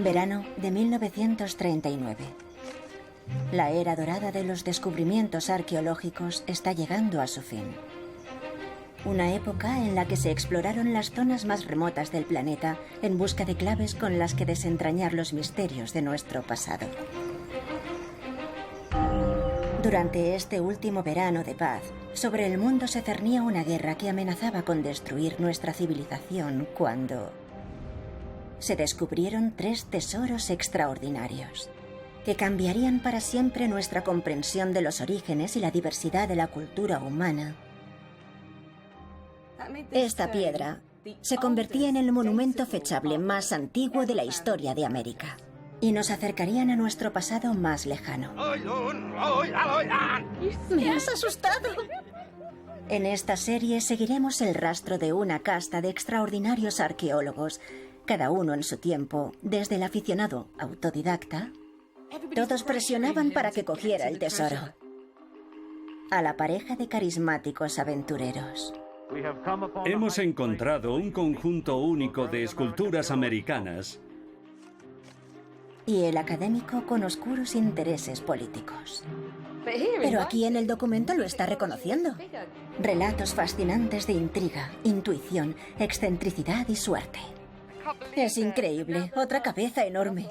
Verano de 1939. La era dorada de los descubrimientos arqueológicos está llegando a su fin. Una época en la que se exploraron las zonas más remotas del planeta en busca de claves con las que desentrañar los misterios de nuestro pasado. Durante este último verano de paz, sobre el mundo se cernía una guerra que amenazaba con destruir nuestra civilización cuando se descubrieron 3 tesoros extraordinarios que cambiarían para siempre nuestra comprensión de los orígenes y la diversidad de la cultura humana. Esta piedra se convertía en el monumento fechable más antiguo de la historia de América y nos acercarían a nuestro pasado más lejano. ¡Me has asustado! En esta serie seguiremos el rastro de una casta de extraordinarios arqueólogos, cada uno en su tiempo, desde el aficionado autodidacta. Todos presionaban para que cogiera el tesoro, a la pareja de carismáticos aventureros. Hemos encontrado un conjunto único de esculturas americanas. Y el académico con oscuros intereses políticos. Pero aquí en el documento lo está reconociendo. Relatos fascinantes de intriga, intuición, excentricidad y suerte. Es increíble, otra cabeza enorme.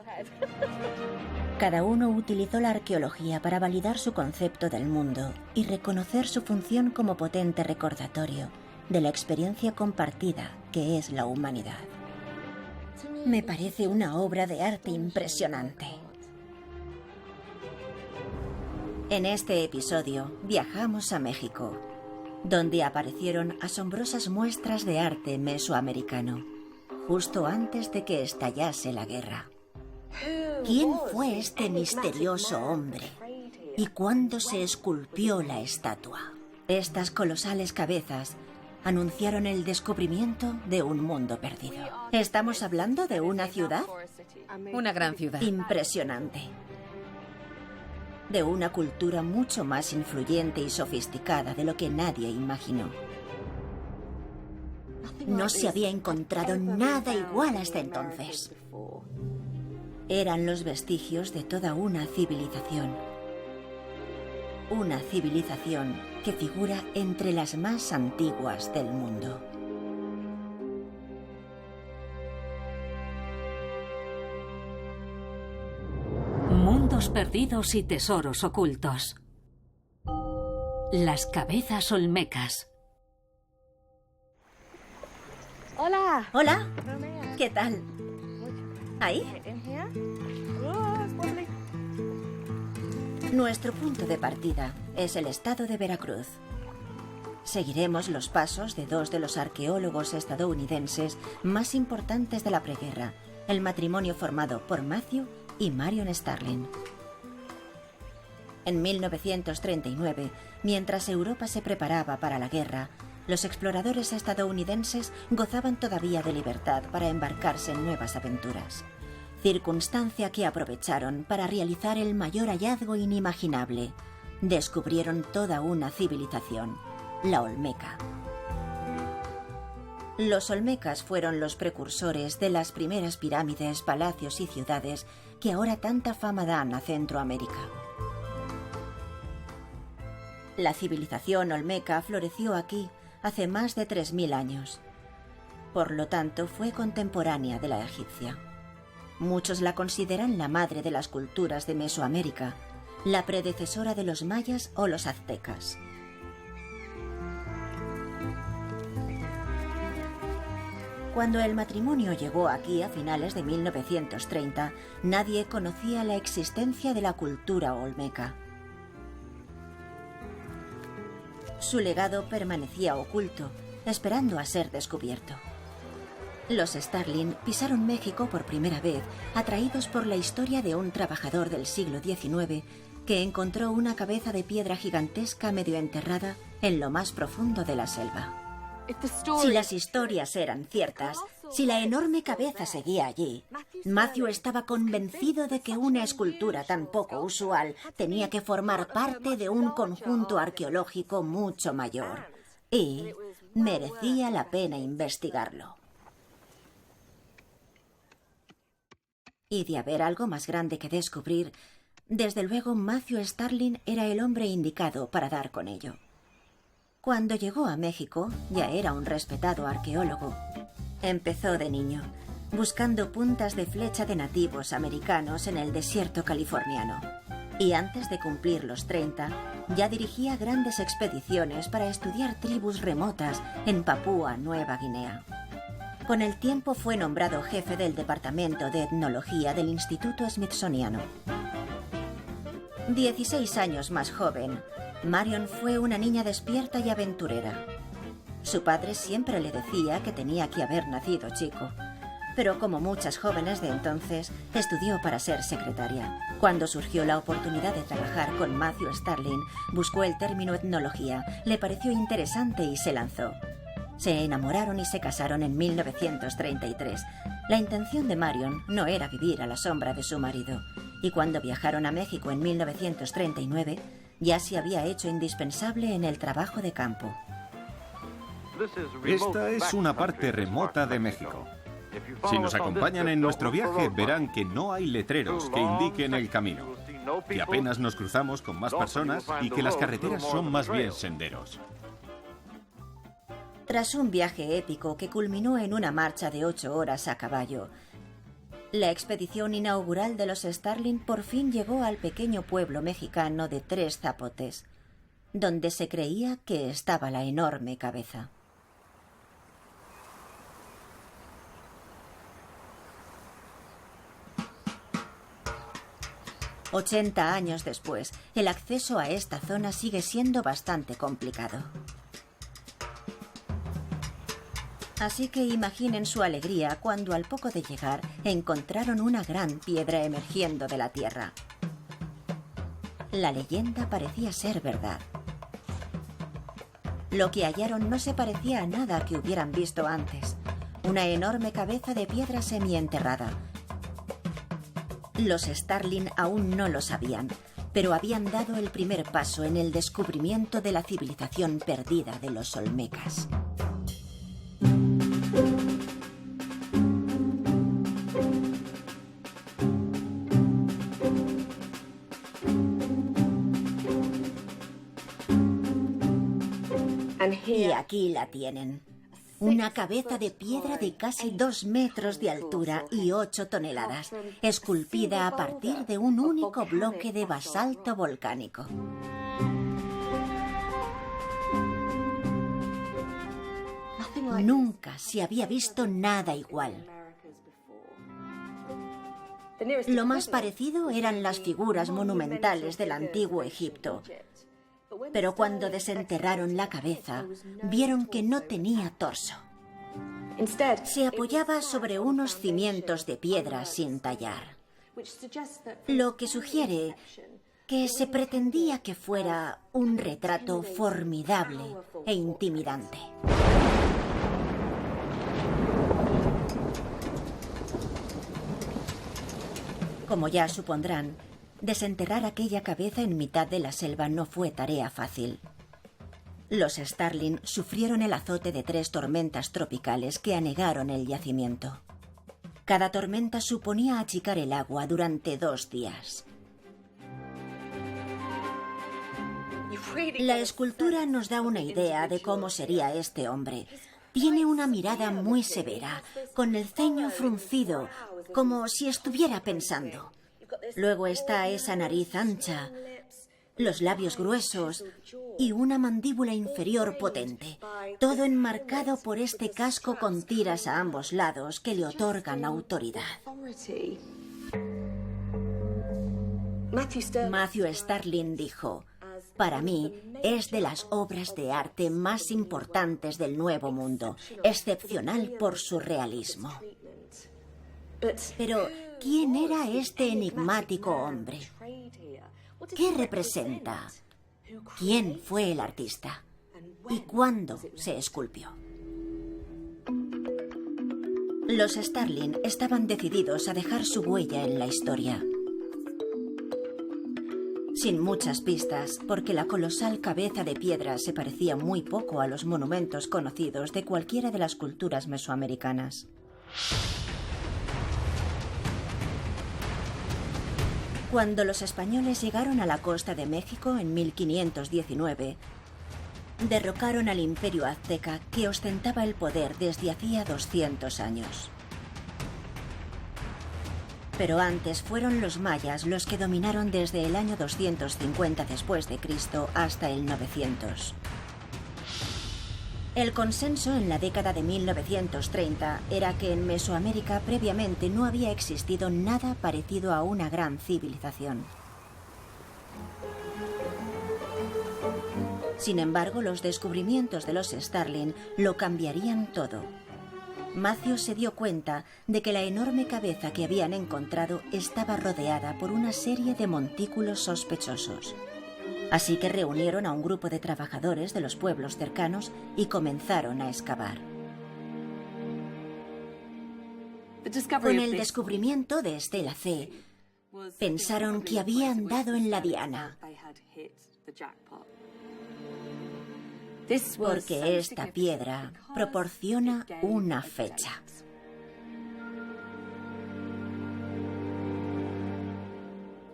Cada uno utilizó la arqueología para validar su concepto del mundo y reconocer su función como potente recordatorio de la experiencia compartida que es la humanidad. Me parece una obra de arte impresionante. En este episodio viajamos a México, donde aparecieron asombrosas muestras de arte mesoamericano, justo antes de que estallase la guerra. ¿Quién fue este misterioso hombre? ¿Y cuándo se esculpió la estatua? Estas colosales cabezas anunciaron el descubrimiento de un mundo perdido. ¿Estamos hablando de una ciudad? Una gran ciudad. Impresionante. De una cultura mucho más influyente y sofisticada de lo que nadie imaginó. No se había encontrado nada igual hasta entonces. Eran los vestigios de toda una civilización. Una civilización que figura entre las más antiguas del mundo. Mundos perdidos y tesoros ocultos. Las cabezas olmecas. Hola. Hola. ¿Qué tal? ¿Ahí? Nuestro punto de partida es el estado de Veracruz. Seguiremos los pasos de 2 de los arqueólogos estadounidenses más importantes de la preguerra, el matrimonio formado por Matthew y Marion Starling. En 1939, mientras Europa se preparaba para la guerra, los exploradores estadounidenses gozaban todavía de libertad para embarcarse en nuevas aventuras. Circunstancia que aprovecharon para realizar el mayor hallazgo inimaginable. Descubrieron toda una civilización, la Olmeca. Los olmecas fueron los precursores de las primeras pirámides, palacios y ciudades que ahora tanta fama dan a Centroamérica. La civilización olmeca floreció aquí hace más de 3000 años. Por lo tanto, fue contemporánea de la egipcia. Muchos la consideran la madre de las culturas de Mesoamérica, la predecesora de los mayas o los aztecas. Cuando el matrimonio llegó aquí a finales de 1930, nadie conocía la existencia de la cultura olmeca. Su legado permanecía oculto, esperando a ser descubierto. Los Starling pisaron México por primera vez, atraídos por la historia de un trabajador del siglo XIX que encontró una cabeza de piedra gigantesca medio enterrada en lo más profundo de la selva. Si las historias eran ciertas, si la enorme cabeza seguía allí, Matthew estaba convencido de que una escultura tan poco usual tenía que formar parte de un conjunto arqueológico mucho mayor y merecía la pena investigarlo. Y de haber algo más grande que descubrir, desde luego Matthew Starling era el hombre indicado para dar con ello. Cuando llegó a México, ya era un respetado arqueólogo. Empezó de niño, buscando puntas de flecha de nativos americanos en el desierto californiano. Y antes de cumplir los 30, ya dirigía grandes expediciones para estudiar tribus remotas en Papúa Nueva Guinea. Con el tiempo fue nombrado jefe del Departamento de Etnología del Instituto Smithsoniano. 16 años más joven, Marion fue una niña despierta y aventurera. Su padre siempre le decía que tenía que haber nacido chico, pero como muchas jóvenes de entonces, estudió para ser secretaria. Cuando surgió la oportunidad de trabajar con Matthew Starling, buscó el término etnología, le pareció interesante y se lanzó. Se enamoraron y se casaron en 1933. La intención de Marion no era vivir a la sombra de su marido, y cuando viajaron a México en 1939, ya se había hecho indispensable en el trabajo de campo. Esta es una parte remota de México. Si nos acompañan en nuestro viaje, verán que no hay letreros que indiquen el camino, que apenas nos cruzamos con más personas y que las carreteras son más bien senderos. Tras un viaje épico que culminó en una marcha de 8 horas a caballo, la expedición inaugural de los Starling por fin llegó al pequeño pueblo mexicano de Tres Zapotes, donde se creía que estaba la enorme cabeza. $80 años después, el acceso a esta zona sigue siendo bastante complicado. Así que imaginen su alegría cuando al poco de llegar encontraron una gran piedra emergiendo de la tierra. La leyenda parecía ser verdad. Lo que hallaron no se parecía a nada que hubieran visto antes. Una enorme cabeza de piedra semienterrada. Los Starling aún no lo sabían, pero habían dado el primer paso en el descubrimiento de la civilización perdida de los olmecas. Y aquí la tienen. Una cabeza de piedra de casi 2 metros de altura y 8 toneladas, esculpida a partir de un único bloque de basalto volcánico. Nunca se había visto nada igual. Lo más parecido eran las figuras monumentales del antiguo Egipto. Pero cuando desenterraron la cabeza, vieron que no tenía torso. Se apoyaba sobre unos cimientos de piedra sin tallar, lo que sugiere que se pretendía que fuera un retrato formidable e intimidante. Como ya supondrán, desenterrar aquella cabeza en mitad de la selva no fue tarea fácil. Los Starling sufrieron el azote de 3 tormentas tropicales que anegaron el yacimiento. Cada tormenta suponía achicar el agua durante 2 días. La escultura nos da una idea de cómo sería este hombre. Tiene una mirada muy severa, con el ceño fruncido, como si estuviera pensando. Luego está esa nariz ancha, los labios gruesos y una mandíbula inferior potente, todo enmarcado por este casco con tiras a ambos lados que le otorgan autoridad. Matthew Starling dijo: "Para mí es de las obras de arte más importantes del Nuevo Mundo, excepcional por su realismo". Pero, ¿quién era este enigmático hombre? ¿Qué representa? ¿Quién fue el artista? ¿Y cuándo se esculpió? Los Starling estaban decididos a dejar su huella en la historia. Sin muchas pistas, porque la colosal cabeza de piedra se parecía muy poco a los monumentos conocidos de cualquiera de las culturas mesoamericanas. Cuando los españoles llegaron a la costa de México en 1519, derrocaron al imperio azteca que ostentaba el poder desde hacía 200 años. Pero antes fueron los mayas los que dominaron desde el año 250 después de Cristo hasta el 900. El consenso en la década de 1930 era que en Mesoamérica previamente no había existido nada parecido a una gran civilización. Sin embargo, los descubrimientos de los Starling lo cambiarían todo. Matthew se dio cuenta de que la enorme cabeza que habían encontrado estaba rodeada por una serie de montículos sospechosos. Así que reunieron a un grupo de trabajadores de los pueblos cercanos y comenzaron a excavar. Con el descubrimiento de Stella C, pensaron que habían dado en la diana. Porque esta piedra proporciona una fecha.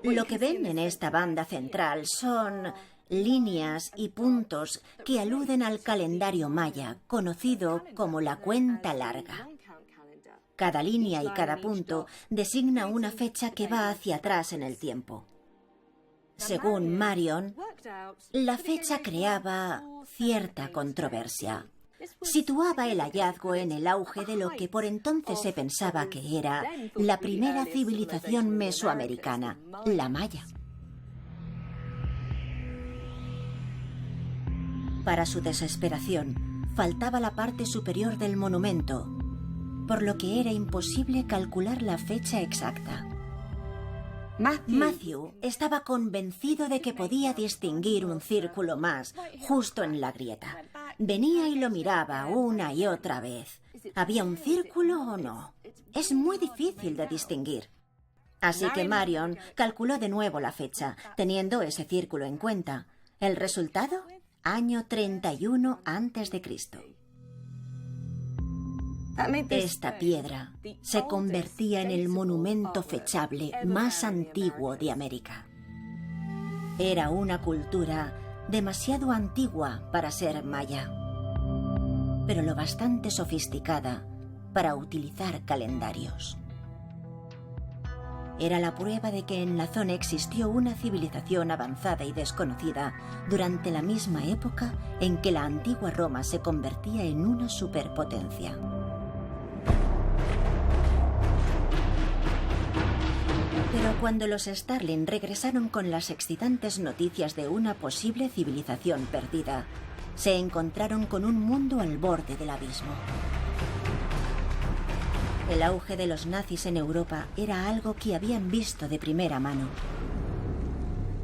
Lo que ven en esta banda central son líneas y puntos que aluden al calendario maya, conocido como la cuenta larga. Cada línea y cada punto designa una fecha que va hacia atrás en el tiempo. Según Marion, la fecha creaba cierta controversia. Situaba el hallazgo en el auge de lo que por entonces se pensaba que era la primera civilización mesoamericana, la maya. Para su desesperación, faltaba la parte superior del monumento, por lo que era imposible calcular la fecha exacta. Matthew estaba convencido de que podía distinguir un círculo más justo en la grieta. Venía y lo miraba una y otra vez. ¿Había un círculo o no? Es muy difícil de distinguir. Así que Marion calculó de nuevo la fecha, teniendo ese círculo en cuenta. ¿El resultado? Año 31 a.C. Esta piedra se convertía en el monumento fechable más antiguo de América. Era una cultura demasiado antigua para ser maya, pero lo bastante sofisticada para utilizar calendarios. Era la prueba de que en la zona existió una civilización avanzada y desconocida durante la misma época en que la antigua Roma se convertía en una superpotencia. Pero cuando los Starling regresaron con las excitantes noticias de una posible civilización perdida, se encontraron con un mundo al borde del abismo. El auge de los nazis en Europa era algo que habían visto de primera mano.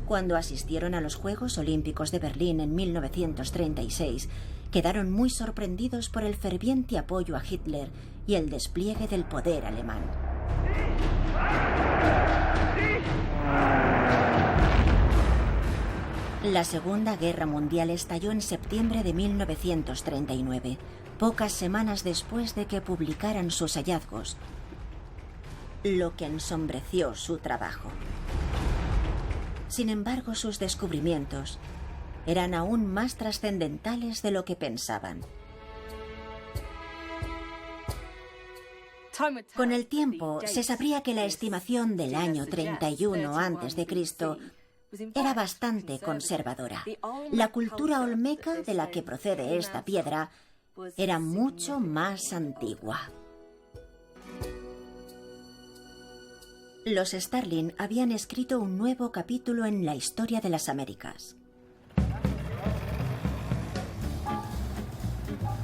Cuando asistieron a los Juegos Olímpicos de Berlín en 1936, quedaron muy sorprendidos por el ferviente apoyo a Hitler y el despliegue del poder alemán. La Segunda Guerra Mundial estalló en septiembre de 1939, pocas semanas después de que publicaran sus hallazgos, lo que ensombreció su trabajo. Sin embargo, sus descubrimientos eran aún más trascendentales de lo que pensaban. Con el tiempo, se sabría que la estimación del año 31 a.C. era bastante conservadora. La cultura olmeca de la que procede esta piedra era mucho más antigua. Los Starling habían escrito un nuevo capítulo en la historia de las Américas.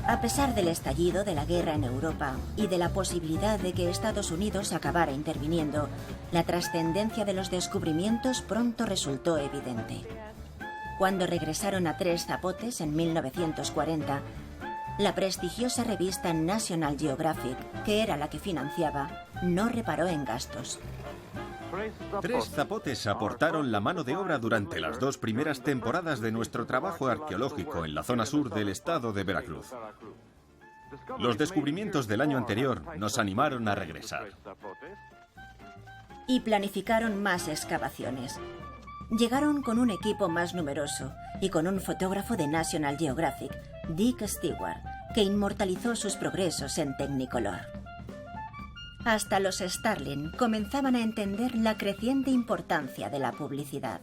A pesar del estallido de la guerra en Europa y de la posibilidad de que Estados Unidos acabara interviniendo, la trascendencia de los descubrimientos pronto resultó evidente. Cuando regresaron a Tres Zapotes en 1940, la prestigiosa revista National Geographic, que era la que financiaba, no reparó en gastos. Tres Zapotes aportaron la mano de obra durante las 2 primeras temporadas de nuestro trabajo arqueológico en la zona sur del estado de Veracruz. Los descubrimientos del año anterior nos animaron a regresar. y planificaron más excavaciones. Llegaron con un equipo más numeroso y con un fotógrafo de National Geographic, Dick Stewart, que inmortalizó sus progresos en Technicolor. Hasta los Starlin comenzaban a entender la creciente importancia de la publicidad.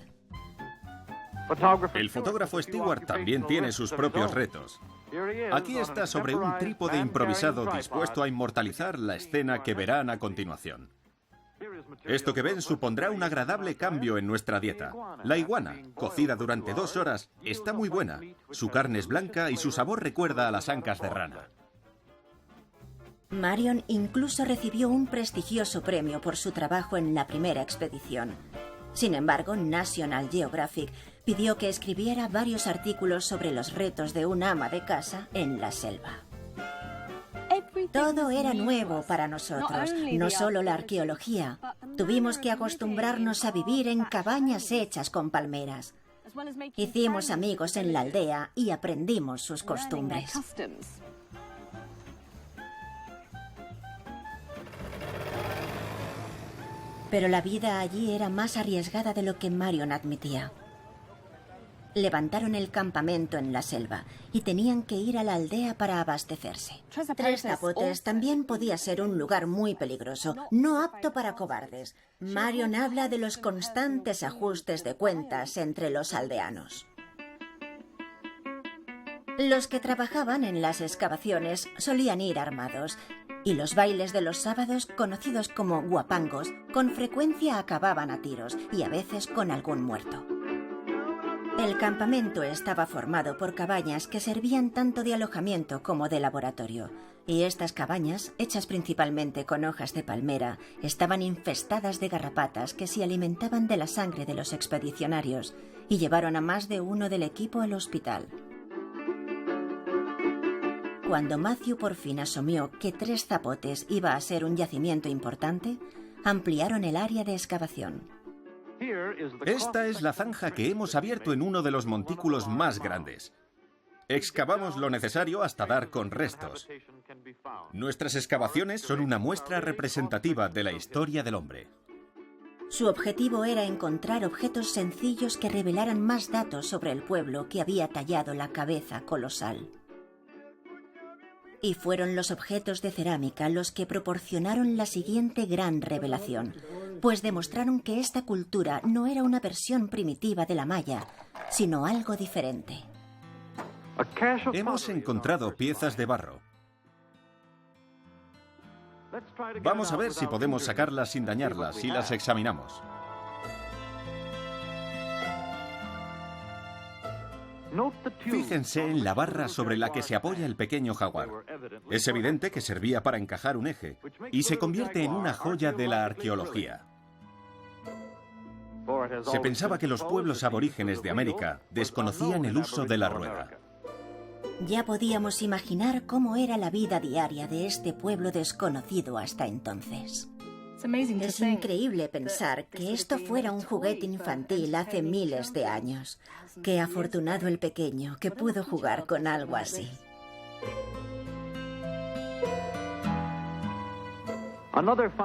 El fotógrafo Stewart también tiene sus propios retos. Aquí está sobre un trípode improvisado dispuesto a inmortalizar la escena que verán a continuación. Esto que ven supondrá un agradable cambio en nuestra dieta. La iguana, cocida durante 2 horas, está muy buena. Su carne es blanca y su sabor recuerda a las ancas de rana. Marion incluso recibió un prestigioso premio por su trabajo en la primera expedición. Sin embargo, National Geographic pidió que escribiera varios artículos sobre los retos de un ama de casa en la selva. Todo era nuevo para nosotros, no solo la arqueología. Tuvimos que acostumbrarnos a vivir en cabañas hechas con palmeras. Hicimos amigos en la aldea y aprendimos sus costumbres. Pero la vida allí era más arriesgada de lo que Marion admitía. Levantaron el campamento en la selva y tenían que ir a la aldea para abastecerse. Tres Zapotes también podía ser un lugar muy peligroso, no apto para cobardes. Marion habla de los constantes ajustes de cuentas entre los aldeanos. Los que trabajaban en las excavaciones solían ir armados, y los bailes de los sábados, conocidos como guapangos, con frecuencia acababan a tiros y a veces con algún muerto. El campamento estaba formado por cabañas que servían tanto de alojamiento como de laboratorio, y estas cabañas, hechas principalmente con hojas de palmera, estaban infestadas de garrapatas que se alimentaban de la sangre de los expedicionarios y llevaron a más de uno del equipo al hospital. Cuando Matthew por fin asumió que Tres Zapotes iba a ser un yacimiento importante, ampliaron el área de excavación. Esta es la zanja que hemos abierto en uno de los montículos más grandes. Excavamos lo necesario hasta dar con restos. Nuestras excavaciones son una muestra representativa de la historia del hombre. Su objetivo era encontrar objetos sencillos que revelaran más datos sobre el pueblo que había tallado la cabeza colosal. Y fueron los objetos de cerámica los que proporcionaron la siguiente gran revelación, pues demostraron que esta cultura no era una versión primitiva de la maya, sino algo diferente. Hemos encontrado piezas de barro. Vamos a ver si podemos sacarlas sin dañarlas si las examinamos. Fíjense en la barra sobre la que se apoya el pequeño jaguar. Es evidente que servía para encajar un eje y se convierte en una joya de la arqueología. Se pensaba que los pueblos aborígenes de América desconocían el uso de la rueda. Ya podíamos imaginar cómo era la vida diaria de este pueblo desconocido hasta entonces. Es increíble pensar que esto fuera un juguete infantil hace miles de años. Qué afortunado el pequeño que pudo jugar con algo así.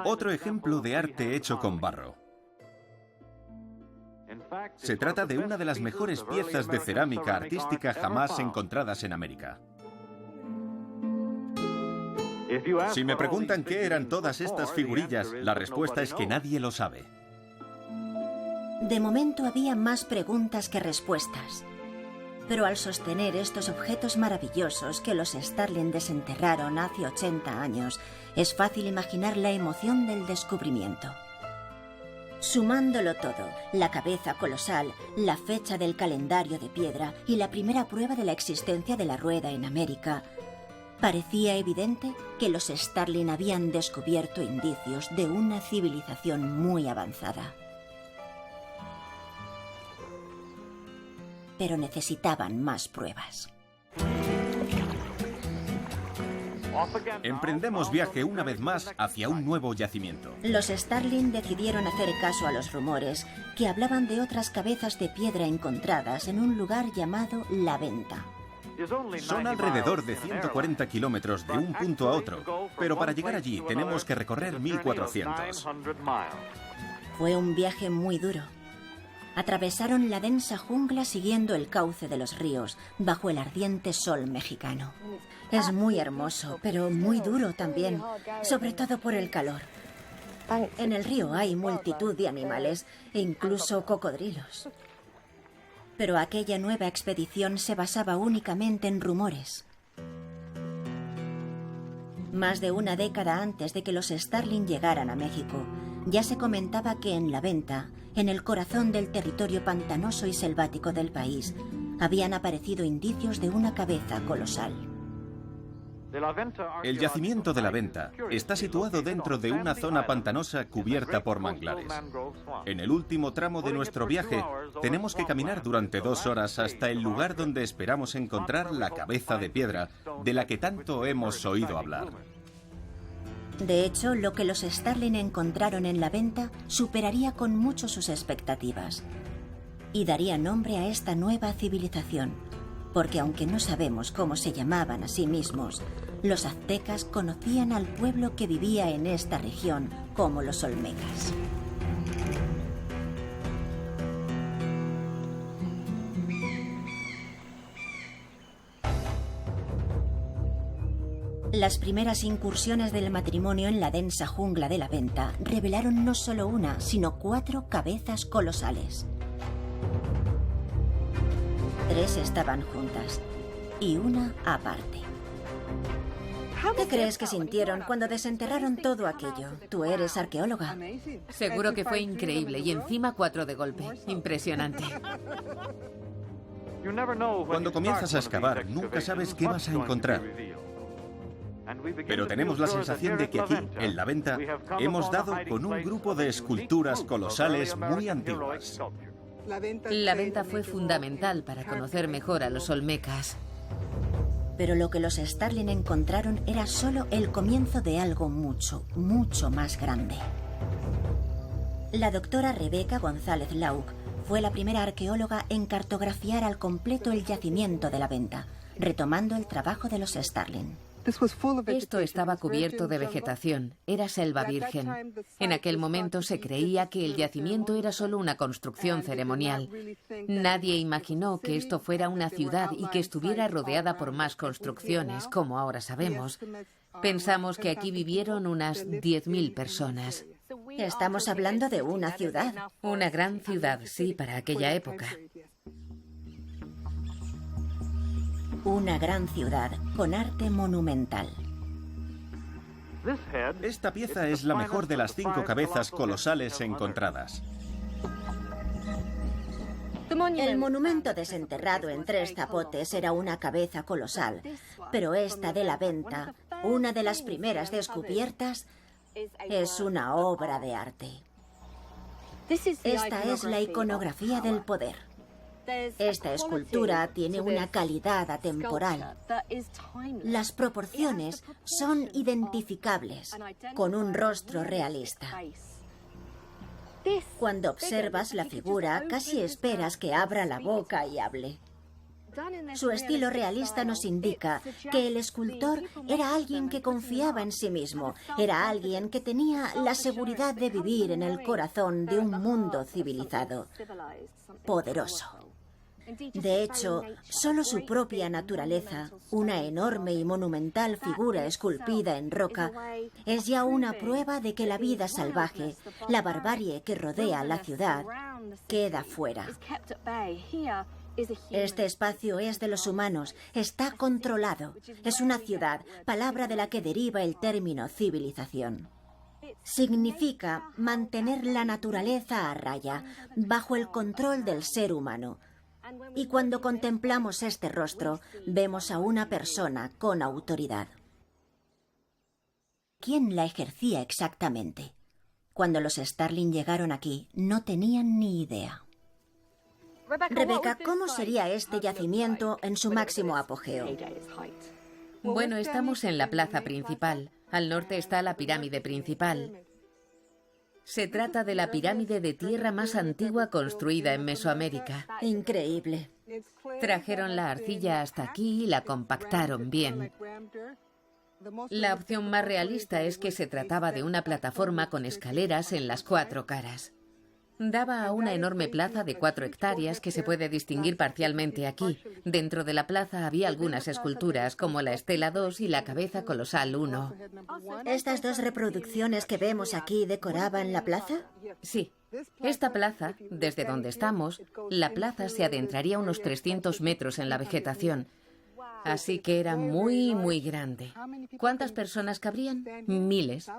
Otro ejemplo de arte hecho con barro. Se trata de una de las mejores piezas de cerámica artística jamás encontradas en América. Si me preguntan qué eran todas estas figurillas, la respuesta es que nadie lo sabe. De momento había más preguntas que respuestas. Pero al sostener estos objetos maravillosos que los Starlin desenterraron hace 80 años, es fácil imaginar la emoción del descubrimiento. Sumándolo todo, la cabeza colosal, la fecha del calendario de piedra y la primera prueba de la existencia de la rueda en América, parecía evidente que los Starlin habían descubierto indicios de una civilización muy avanzada. Pero necesitaban más pruebas. Emprendemos viaje una vez más hacia un nuevo yacimiento. Los Starlin decidieron hacer caso a los rumores que hablaban de otras cabezas de piedra encontradas en un lugar llamado La Venta. Son alrededor de 140 kilómetros de un punto a otro, pero para llegar allí tenemos que recorrer 1400. Fue un viaje muy duro. Atravesaron la densa jungla siguiendo el cauce de los ríos, bajo el ardiente sol mexicano. Es muy hermoso, pero muy duro también, sobre todo por el calor. En el río hay multitud de animales, e incluso cocodrilos. Pero aquella nueva expedición se basaba únicamente en rumores. Más de una década antes de que los Starling llegaran a México, ya se comentaba que en La Venta, en el corazón del territorio pantanoso y selvático del país, habían aparecido indicios de una cabeza colosal. El yacimiento de La Venta está situado dentro de una zona pantanosa cubierta por manglares. En el último tramo de nuestro viaje, tenemos que caminar durante 2 horas hasta el lugar donde esperamos encontrar la cabeza de piedra de la que tanto hemos oído hablar. De hecho, lo que los Starling encontraron en La Venta superaría con mucho sus expectativas y daría nombre a esta nueva civilización, porque aunque no sabemos cómo se llamaban a sí mismos, los aztecas conocían al pueblo que vivía en esta región como los olmecas. Las primeras incursiones del matrimonio en la densa jungla de La Venta revelaron no solo una, sino 4 cabezas colosales. 3 estaban juntas y una aparte. ¿Qué crees que sintieron cuando desenterraron todo aquello? Tú eres arqueóloga. Seguro que fue increíble y encima 4 de golpe. Impresionante. Cuando comienzas a excavar, nunca sabes qué vas a encontrar. Pero tenemos la sensación de que aquí, en La Venta, hemos dado con un grupo de esculturas colosales muy antiguas. La Venta fue fundamental para conocer mejor a los olmecas. Pero lo que los Starling encontraron era solo el comienzo de algo mucho, mucho más grande. La doctora Rebeca González Lauk fue la primera arqueóloga en cartografiar al completo el yacimiento de La Venta, retomando el trabajo de los Starling. Esto estaba cubierto de vegetación, era selva virgen. En aquel momento se creía que el yacimiento era solo una construcción ceremonial. Nadie imaginó que esto fuera una ciudad y que estuviera rodeada por más construcciones, como ahora sabemos. Pensamos que aquí vivieron unas 10.000 personas. Estamos hablando de una ciudad. Una gran ciudad, sí, para aquella época. Una gran ciudad con arte monumental. Esta pieza es la mejor de las 5 cabezas colosales encontradas. El monumento desenterrado en 3 zapotes era una cabeza colosal, pero esta de La Venta, una de las primeras descubiertas, es una obra de arte. Esta es la iconografía del poder. Esta escultura tiene una calidad atemporal. Las proporciones son identificables, con un rostro realista. Cuando observas la figura, casi esperas que abra la boca y hable. Su estilo realista nos indica que el escultor era alguien que confiaba en sí mismo, era alguien que tenía la seguridad de vivir en el corazón de un mundo civilizado, poderoso. De hecho, solo su propia naturaleza, una enorme y monumental figura esculpida en roca, es ya una prueba de que la vida salvaje, la barbarie que rodea la ciudad, queda fuera. Este espacio es de los humanos, está controlado. Es una ciudad, palabra de la que deriva el término civilización. Significa mantener la naturaleza a raya, bajo el control del ser humano. Y cuando contemplamos este rostro, vemos a una persona con autoridad. ¿Quién la ejercía exactamente? Cuando los Starling llegaron aquí, no tenían ni idea. Rebeca, ¿cómo sería este yacimiento en su máximo apogeo? Bueno, estamos en la plaza principal. Al norte está la pirámide principal. Se trata de la pirámide de tierra más antigua construida en Mesoamérica. Increíble. Trajeron la arcilla hasta aquí y la compactaron bien. La opción más realista es que se trataba de una plataforma con escaleras en las 4 caras. Daba a una enorme plaza de 4 hectáreas que se puede distinguir parcialmente aquí. Dentro de la plaza había algunas esculturas, como la Estela 2 y la Cabeza Colosal 1. ¿Estas 2 reproducciones que vemos aquí decoraban la plaza? Sí. Esta plaza, desde donde estamos, la plaza se adentraría unos 300 metros en la vegetación. Así que era muy, muy grande. ¿Cuántas personas cabrían? Miles.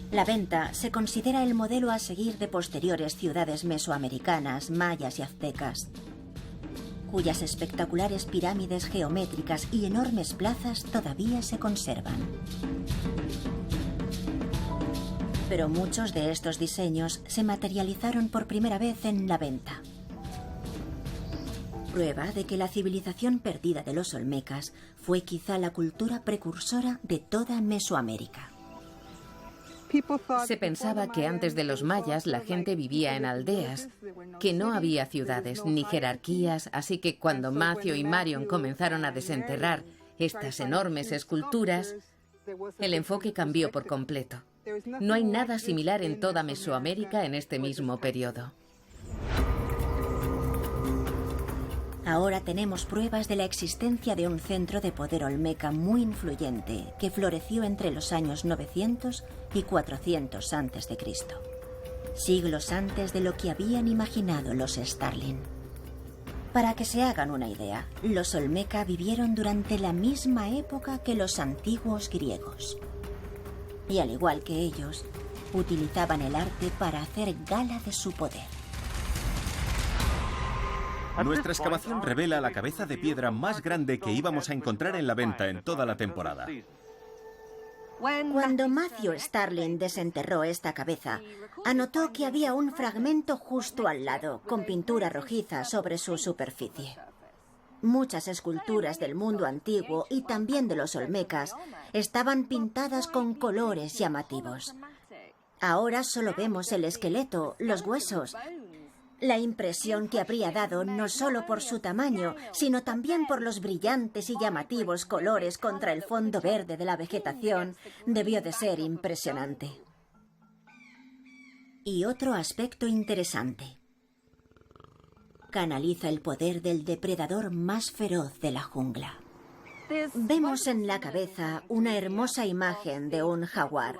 La Venta se considera el modelo a seguir de posteriores ciudades mesoamericanas, mayas y aztecas, cuyas espectaculares pirámides geométricas y enormes plazas todavía se conservan. Pero muchos de estos diseños se materializaron por primera vez en La Venta. Prueba de que la civilización perdida de los olmecas fue quizá la cultura precursora de toda Mesoamérica. Se pensaba que antes de los mayas la gente vivía en aldeas, que no había ciudades ni jerarquías, así que cuando Matthew y Marion comenzaron a desenterrar estas enormes esculturas, el enfoque cambió por completo. No hay nada similar en toda Mesoamérica en este mismo periodo. Ahora tenemos pruebas de la existencia de un centro de poder olmeca muy influyente que floreció entre los años 900 y 400 a.C., siglos antes de lo que habían imaginado los Starling. Para que se hagan una idea, los olmeca vivieron durante la misma época que los antiguos griegos. Y al igual que ellos, utilizaban el arte para hacer gala de su poder. Nuestra excavación revela la cabeza de piedra más grande que íbamos a encontrar en La Venta en toda la temporada. Cuando Matthew Starling desenterró esta cabeza, anotó que había un fragmento justo al lado, con pintura rojiza sobre su superficie. Muchas esculturas del mundo antiguo y también de los olmecas estaban pintadas con colores llamativos. Ahora solo vemos el esqueleto, los huesos. La impresión que habría dado no solo por su tamaño, sino también por los brillantes y llamativos colores contra el fondo verde de la vegetación, debió de ser impresionante. Y otro aspecto interesante. Canaliza el poder del depredador más feroz de la jungla. Vemos en la cabeza una hermosa imagen de un jaguar.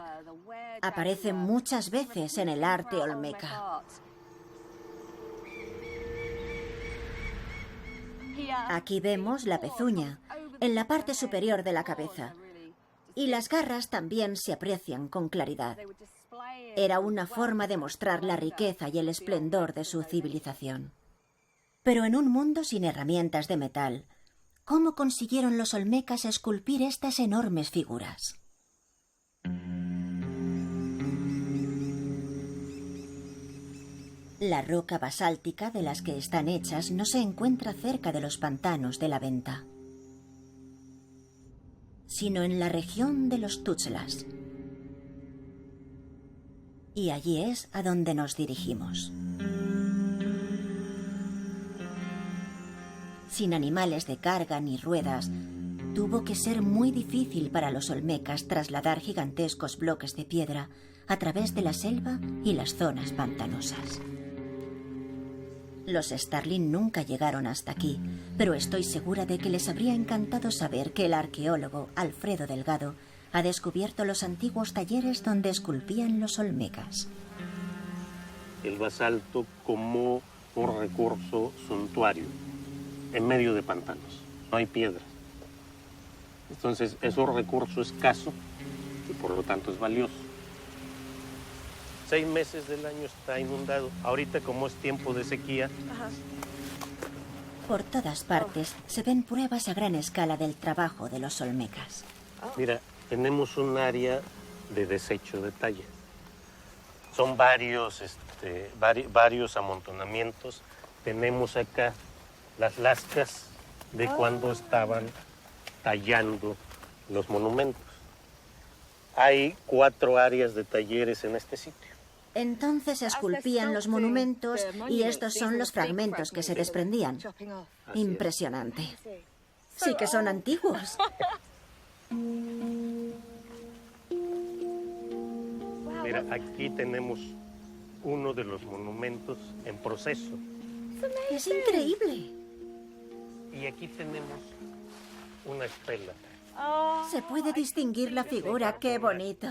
Aparece muchas veces en el arte olmeca. Aquí vemos la pezuña, en la parte superior de la cabeza. Y las garras también se aprecian con claridad. Era una forma de mostrar la riqueza y el esplendor de su civilización. Pero en un mundo sin herramientas de metal, ¿cómo consiguieron los olmecas esculpir estas enormes figuras? La roca basáltica de las que están hechas no se encuentra cerca de los pantanos de La Venta, sino en la región de los Tuxtlas. Y allí es a donde nos dirigimos. Sin animales de carga ni ruedas, tuvo que ser muy difícil para los olmecas trasladar gigantescos bloques de piedra a través de la selva y las zonas pantanosas. Los Starling nunca llegaron hasta aquí, pero estoy segura de que les habría encantado saber que el arqueólogo Alfredo Delgado ha descubierto los antiguos talleres donde esculpían los olmecas. El basalto como un recurso suntuario en medio de pantanos. No hay piedras. Entonces es un recurso escaso y por lo tanto es valioso. 6 meses del año está inundado. Ahorita, como es tiempo de sequía. Por todas partes se ven pruebas a gran escala del trabajo de los olmecas. Mira, tenemos un área de desecho de tallas. Son varios amontonamientos. Tenemos acá las lascas de cuando estaban tallando los monumentos. Hay 4 áreas de talleres en este sitio. Entonces esculpían los monumentos y estos son los fragmentos que se desprendían. Impresionante. Sí que son Mira, aquí tenemos uno de los monumentos en proceso. ¡Es increíble! Y aquí tenemos una estela. Se puede distinguir la figura. ¡Qué bonito!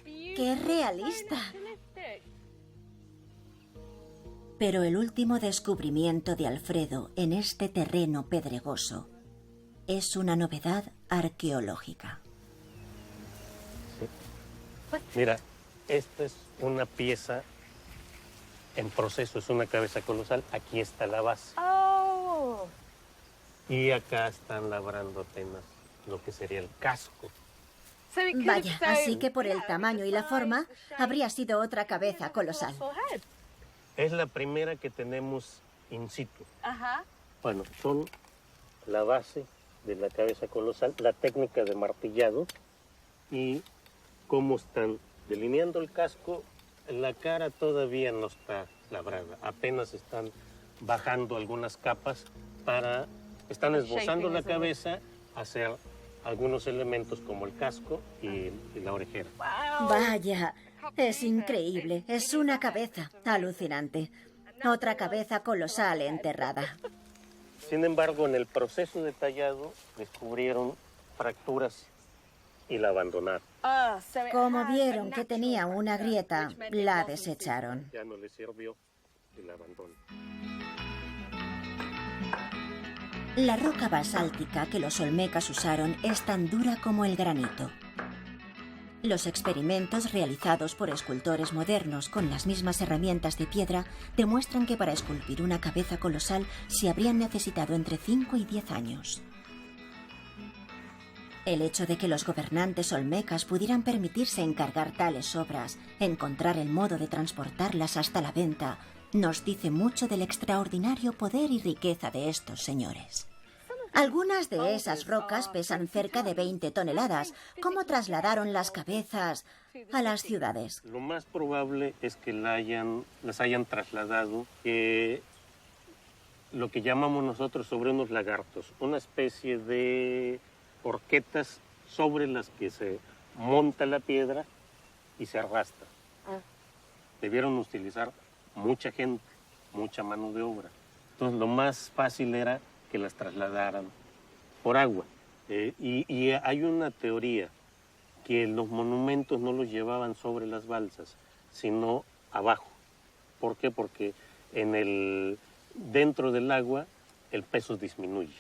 ¡Qué realista! Pero el último descubrimiento de Alfredo en este terreno pedregoso es una novedad arqueológica. Sí. Mira, esta es una pieza en proceso, es una cabeza colosal. Aquí está la base. Y acá están labrando apenas lo que sería el casco. Vaya, así que por el tamaño y la forma, habría sido otra cabeza colosal. Es la primera que tenemos in situ. Bueno, son la base de la cabeza colosal, la técnica de martillado y cómo están delineando el casco. La cara todavía no está labrada, apenas están bajando algunas capas están esbozando la cabeza, hacer algunos elementos como el casco y la orejera. Vaya, es increíble. Es una cabeza alucinante. Otra cabeza colosal enterrada. Sin embargo, en el proceso de tallado descubrieron fracturas y la abandonaron. Como vieron que tenía una grieta, la desecharon. Ya no les sirvió y la abandonaron. La roca basáltica que los olmecas usaron es tan dura como el granito. Los experimentos realizados por escultores modernos con las mismas herramientas de piedra demuestran que para esculpir una cabeza colosal se habrían necesitado entre 5 y 10 años. El hecho de que los gobernantes olmecas pudieran permitirse encargar tales obras, encontrar el modo de transportarlas hasta la venta, nos dice mucho del extraordinario poder y riqueza de estos señores. Algunas de esas rocas pesan cerca de 20 toneladas. ¿Cómo trasladaron las cabezas a las ciudades? Lo más probable es que las hayan trasladado lo que llamamos nosotros sobre unos lagartos, una especie de horquetas sobre las que se monta la piedra y se arrastra. Debieron utilizar mucha gente, mucha mano de obra. Entonces lo más fácil era que las trasladaran por agua. Y hay una teoría que los monumentos no los llevaban sobre las balsas, sino abajo. ¿Por qué? Porque dentro del agua el peso disminuye.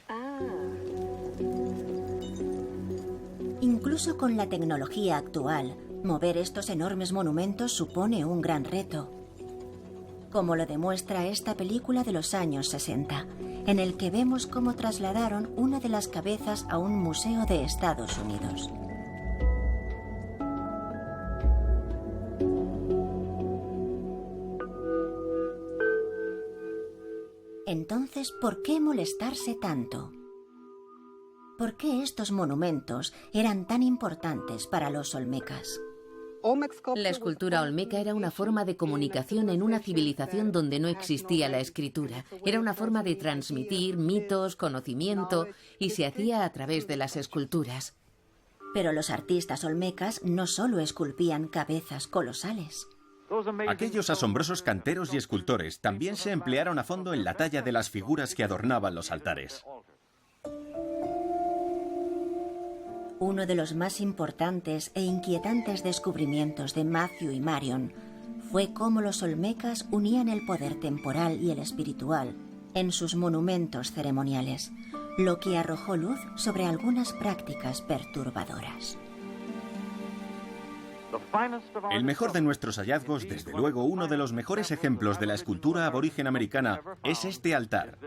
Incluso con la tecnología actual, mover estos enormes monumentos supone un gran reto. Como lo demuestra esta película de los años 60, en el que vemos cómo trasladaron una de las cabezas a un museo de Estados Unidos. Entonces, ¿por qué molestarse tanto? ¿Por qué estos monumentos eran tan importantes para los olmecas? La escultura olmeca era una forma de comunicación en una civilización donde no existía la escritura. Era una forma de transmitir mitos, conocimiento, y se hacía a través de las esculturas. Pero los artistas olmecas no solo esculpían cabezas colosales. Aquellos asombrosos canteros y escultores también se emplearon a fondo en la talla de las figuras que adornaban los altares. Uno de los más importantes e inquietantes descubrimientos de Matthew y Marion fue cómo los olmecas unían el poder temporal y el espiritual en sus monumentos ceremoniales, lo que arrojó luz sobre algunas prácticas perturbadoras. El mejor de nuestros hallazgos, desde luego uno de los mejores ejemplos de la escultura aborigen americana, es este altar.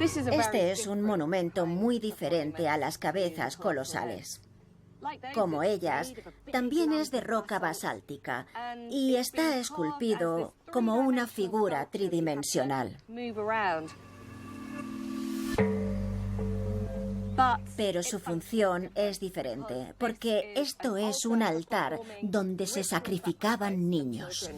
Este es un monumento muy diferente a las cabezas colosales. Como ellas, también es de roca basáltica y está esculpido como una figura tridimensional. Pero su función es diferente, porque esto es un altar donde se sacrificaban niños.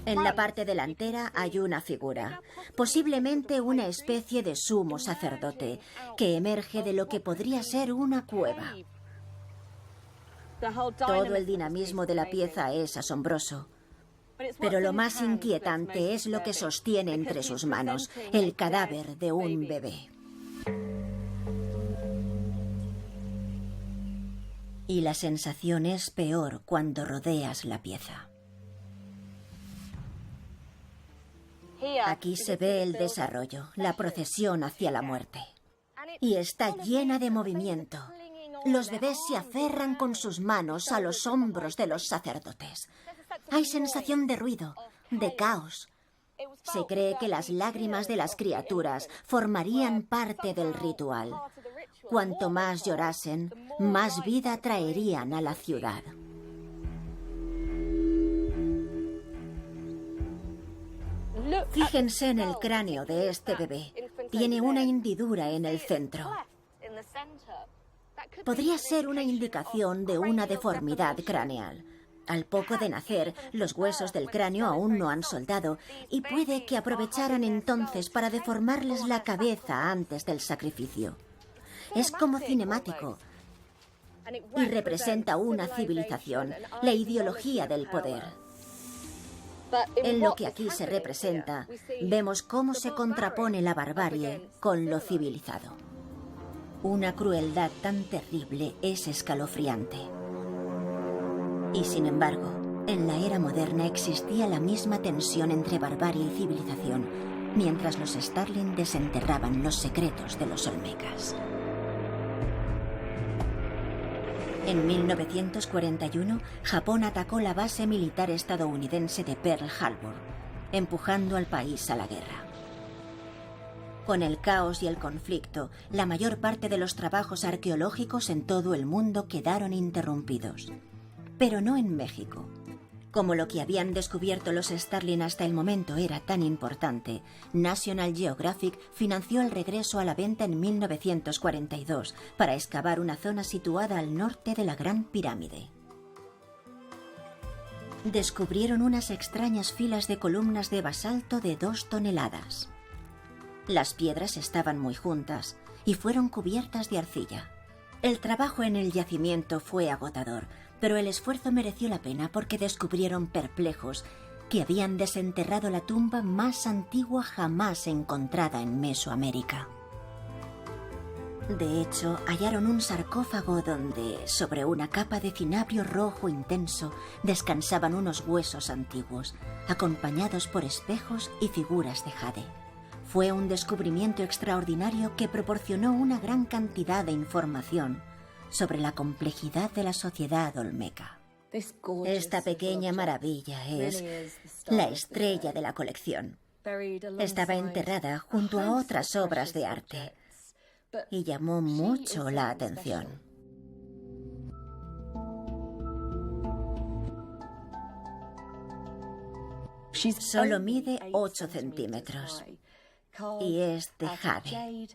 En la parte delantera hay una figura, posiblemente una especie de sumo sacerdote, que emerge de lo que podría ser una cueva. Todo el dinamismo de la pieza es asombroso. Pero lo más inquietante es lo que sostiene entre sus manos, el cadáver de un bebé. Y la sensación es peor cuando rodeas la pieza. Aquí se ve el desarrollo, la procesión hacia la muerte. Y está llena de movimiento. Los bebés se aferran con sus manos a los hombros de los sacerdotes. Hay sensación de ruido, de caos. Se cree que las lágrimas de las criaturas formarían parte del ritual. Cuanto más llorasen, más vida traerían a la ciudad. Fíjense en el cráneo de este bebé. Tiene una hendidura en el centro. Podría ser una indicación de una deformidad craneal. Al poco de nacer, los huesos del cráneo aún no han soldado y puede que aprovecharan entonces para deformarles la cabeza antes del sacrificio. Es como cinemático y representa una civilización, la ideología del poder. En lo que aquí se representa, vemos cómo se contrapone la barbarie con lo civilizado. Una crueldad tan terrible es escalofriante. Y sin embargo, en la era moderna existía la misma tensión entre barbarie y civilización, mientras los Starling desenterraban los secretos de los Olmecas. En 1941, Japón atacó la base militar estadounidense de Pearl Harbor, empujando al país a la guerra. Con el caos y el conflicto, la mayor parte de los trabajos arqueológicos en todo el mundo quedaron interrumpidos. Pero no en México. Como lo que habían descubierto los Starling hasta el momento era tan importante, National Geographic financió el regreso a la venta en 1942 para excavar una zona situada al norte de la Gran Pirámide. Descubrieron unas extrañas filas de columnas de basalto de 2 toneladas. Las piedras estaban muy juntas y fueron cubiertas de arcilla. El trabajo en el yacimiento fue agotador, pero el esfuerzo mereció la pena porque descubrieron perplejos que habían desenterrado la tumba más antigua jamás encontrada en Mesoamérica. De hecho, hallaron un sarcófago donde, sobre una capa de cinabrio rojo intenso, descansaban unos huesos antiguos, acompañados por espejos y figuras de jade. Fue un descubrimiento extraordinario que proporcionó una gran cantidad de información sobre la complejidad de la sociedad olmeca. Esta pequeña maravilla es la estrella de la colección. Estaba enterrada junto a otras obras de arte y llamó mucho la atención. Solo mide 8 centímetros y es de jade.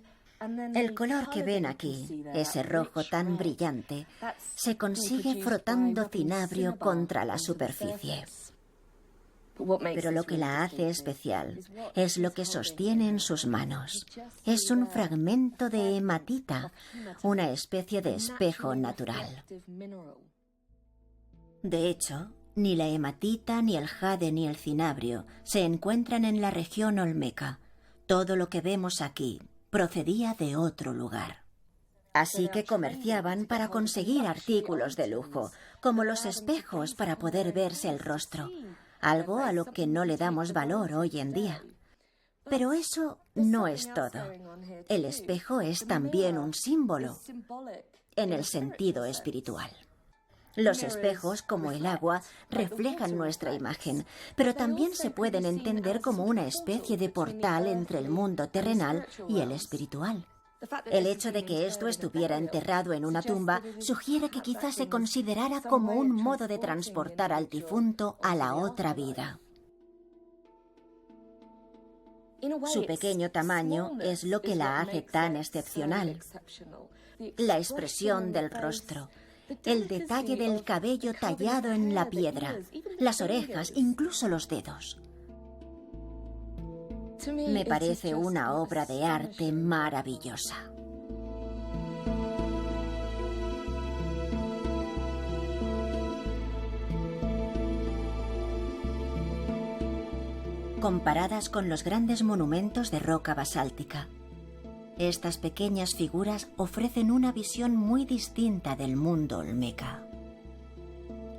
El color que ven aquí, ese rojo tan brillante, se consigue frotando cinabrio contra la superficie. Pero lo que la hace especial es lo que sostiene en sus manos. Es un fragmento de hematita, una especie de espejo natural. De hecho, ni la hematita, ni el jade, ni el cinabrio se encuentran en la región olmeca. Todo lo que vemos aquí procedía de otro lugar. Así que comerciaban para conseguir artículos de lujo, como los espejos para poder verse el rostro, algo a lo que no le damos valor hoy en día. Pero eso no es todo. El espejo es también un símbolo, en el sentido espiritual. Los espejos, como el agua, reflejan nuestra imagen, pero también se pueden entender como una especie de portal entre el mundo terrenal y el espiritual. El hecho de que esto estuviera enterrado en una tumba sugiere que quizás se considerara como un modo de transportar al difunto a la otra vida. Su pequeño tamaño es lo que la hace tan excepcional. La expresión del rostro, El detalle del cabello tallado en la piedra, las orejas, incluso los dedos. Me parece una obra de arte maravillosa. Comparadas con los grandes monumentos de roca basáltica, estas pequeñas figuras ofrecen una visión muy distinta del mundo olmeca.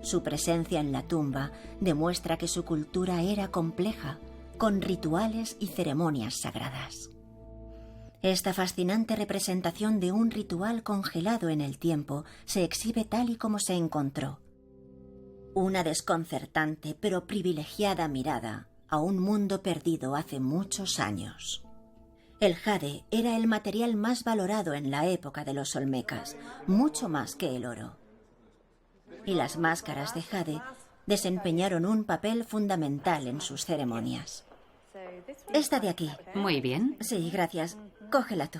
Su presencia en la tumba demuestra que su cultura era compleja, con rituales y ceremonias sagradas. Esta fascinante representación de un ritual congelado en el tiempo se exhibe tal y como se encontró. Una desconcertante pero privilegiada mirada a un mundo perdido hace muchos años. El jade era el material más valorado en la época de los olmecas, mucho más que el oro. Y las máscaras de jade desempeñaron un papel fundamental en sus ceremonias. Esta de aquí. Muy bien. Sí, gracias. Cógela tú.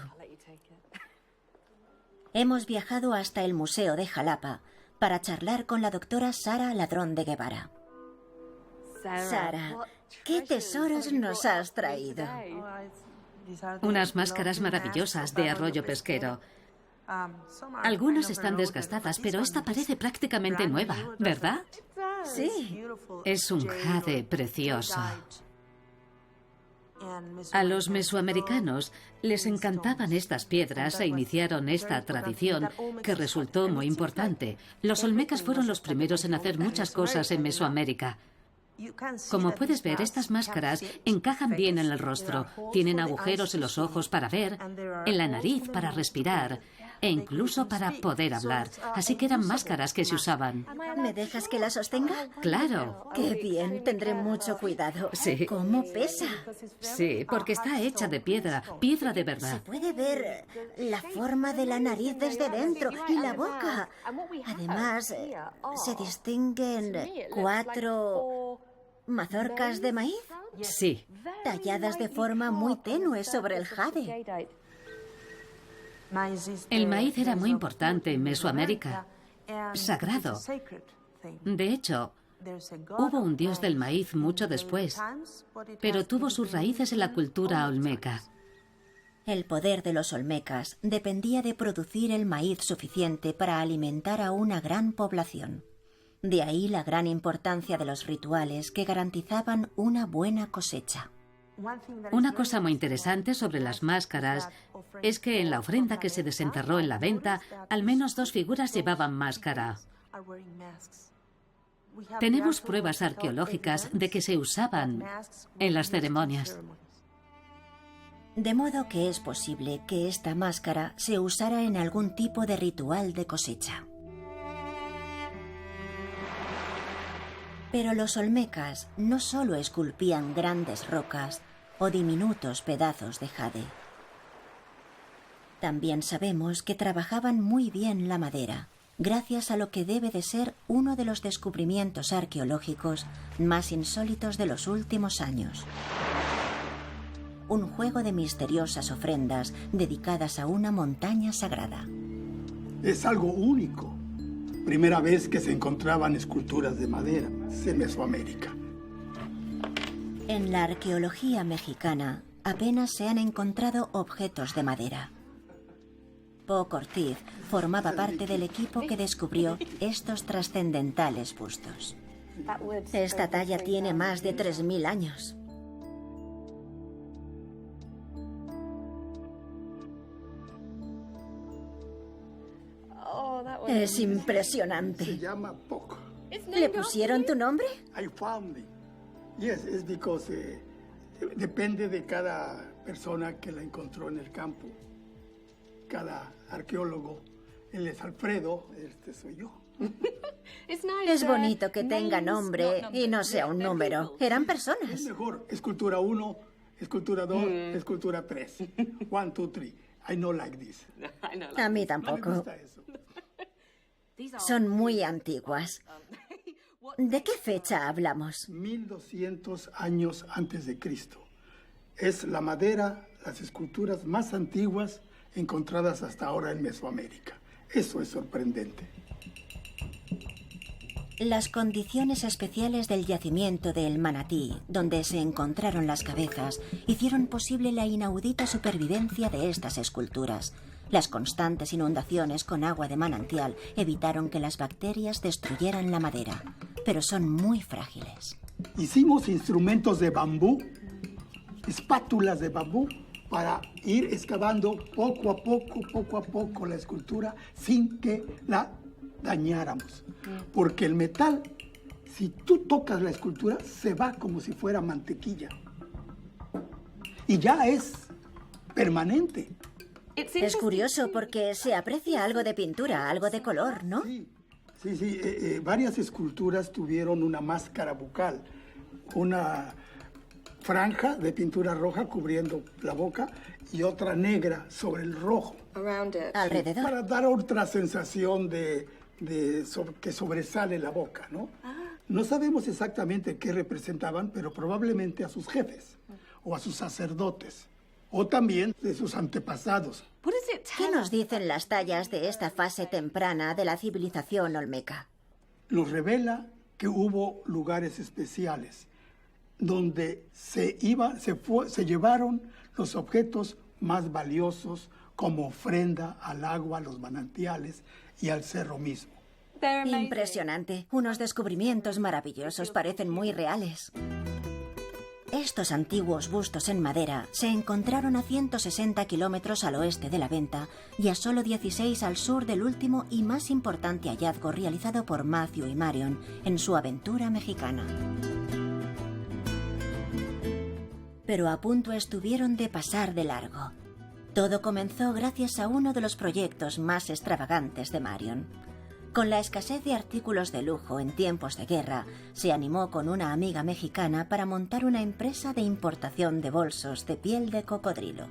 Hemos viajado hasta el Museo de Jalapa para charlar con la doctora Sara Ladrón de Guevara. Sara, ¿qué tesoros nos has traído? Unas máscaras maravillosas de arroyo pesquero. Algunas están desgastadas, pero esta parece prácticamente nueva, ¿verdad? Sí. Es un jade precioso. A los mesoamericanos les encantaban estas piedras e iniciaron esta tradición que resultó muy importante. Los olmecas fueron los primeros en hacer muchas cosas en Mesoamérica. Como puedes ver, estas máscaras encajan bien en el rostro. Tienen agujeros en los ojos para ver, en la nariz para respirar e incluso para poder hablar. Así que eran máscaras que se usaban. ¿Me dejas que la sostenga? Claro. ¡Qué bien! Tendré mucho cuidado. Sí. ¿Cómo pesa? Sí, porque está hecha de piedra, piedra de Se verdad. puede ver la forma de la nariz desde dentro y la boca. Además, se distinguen 4 mazorcas de maíz Sí. talladas de forma muy tenue sobre el jade. El maíz era muy importante en Mesoamérica, sagrado. De hecho, hubo un dios del maíz mucho después, pero tuvo sus raíces en la cultura olmeca. El poder de los olmecas dependía de producir el maíz suficiente para alimentar a una gran población. De ahí la gran importancia de los rituales que garantizaban una buena cosecha. Una cosa muy interesante sobre las máscaras es que en la ofrenda que se desenterró en la venta, al menos 2 figuras llevaban máscara. Tenemos pruebas arqueológicas de que se usaban en las ceremonias. De modo que es posible que esta máscara se usara en algún tipo de ritual de cosecha. Pero los olmecas no solo esculpían grandes rocas o diminutos pedazos de jade. También sabemos que trabajaban muy bien la madera, gracias a lo que debe de ser uno de los descubrimientos arqueológicos más insólitos de los últimos años. Un juego de misteriosas ofrendas dedicadas a una montaña sagrada. Es algo único. Primera vez que se encontraban esculturas de madera en Mesoamérica. En la arqueología mexicana apenas se han encontrado objetos de madera. Poe Ortiz formaba parte del equipo que descubrió estos trascendentales bustos. Esta talla tiene más de 3000 años. Es impresionante. Se llama Poe. ¿Le pusieron tu nombre? I found it. Yes, it's because depende de cada persona que la encontró en el campo. Cada arqueólogo. Él es Alfredo, este soy yo. Es bonito que tenga nombre y no sea un número. Eran Es personas. mejor. Escultura 1, escultura 2, escultura 3. 1, 2, 3. I know like this. A mí No me tampoco. gusta eso. Son muy antiguas. ¿De qué fecha hablamos? 1200 años antes de Cristo. Es la madera, las esculturas más antiguas encontradas hasta ahora en Mesoamérica. Eso es sorprendente. Las condiciones especiales del yacimiento de El Manatí, donde se encontraron las cabezas, hicieron posible la inaudita supervivencia de estas esculturas. Las constantes inundaciones con agua de manantial evitaron que las bacterias destruyeran la madera, pero son muy frágiles. Hicimos instrumentos de bambú, espátulas de bambú, para ir excavando poco a poco la escultura sin que la dañáramos. Porque el metal, si tú tocas la escultura, se va como si fuera mantequilla. Y ya es permanente. Es curioso porque se aprecia algo de pintura, algo de color, ¿no? Sí. Varias esculturas tuvieron una máscara bucal, una franja de pintura roja cubriendo la boca y otra negra sobre el rojo. Alrededor. Para dar otra sensación que sobresale la boca, ¿no? No sabemos exactamente qué representaban, pero probablemente a sus jefes o a sus sacerdotes o también de sus antepasados. ¿Qué nos dicen las tallas de esta fase temprana de la civilización olmeca? Nos revela que hubo lugares especiales donde se llevaron los objetos más valiosos como ofrenda al agua, a los manantiales y al cerro mismo. Impresionante. Unos descubrimientos maravillosos, parecen muy reales. Estos antiguos bustos en madera se encontraron a 160 kilómetros al oeste de La Venta y a solo 16 al sur del último y más importante hallazgo realizado por Matthew y Marion en su aventura mexicana. Pero a punto estuvieron de pasar de largo. Todo comenzó gracias a uno de los proyectos más extravagantes de Marion. Con la escasez de artículos de lujo en tiempos de guerra, se animó con una amiga mexicana para montar una empresa de importación de bolsos de piel de cocodrilo.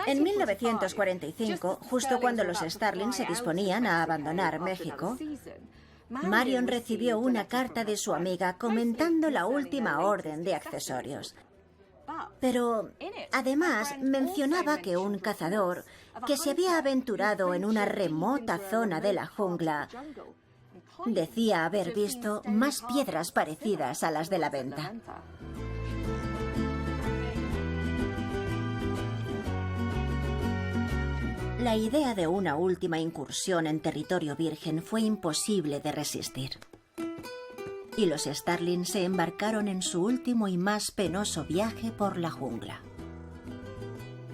En 1945, justo cuando los Starling se disponían a abandonar México, Marion recibió una carta de su amiga comentando la última orden de accesorios. Pero, además, mencionaba que un cazador que se había aventurado en una remota zona de la jungla decía haber visto más piedras parecidas a las de La Venta. La idea de una última incursión en territorio virgen fue imposible de resistir. Y los Starling se embarcaron en su último y más penoso viaje por la jungla.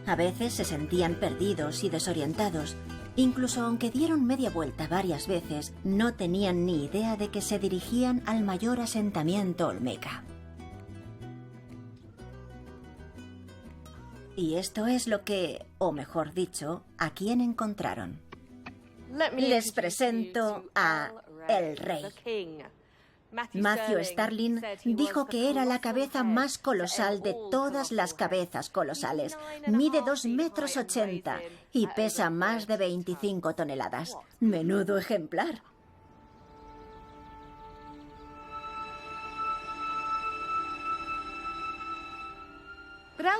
A veces se sentían perdidos y desorientados. Incluso aunque dieron media vuelta varias veces, no tenían ni idea de que se dirigían al mayor asentamiento olmeca. Y esto es lo que, o mejor dicho, a quién encontraron. Les presento a El Rey. Matthew Starling dijo que era la cabeza más colosal de todas las cabezas colosales. Mide 2,80 metros y pesa más de 25 toneladas. Menudo ejemplar.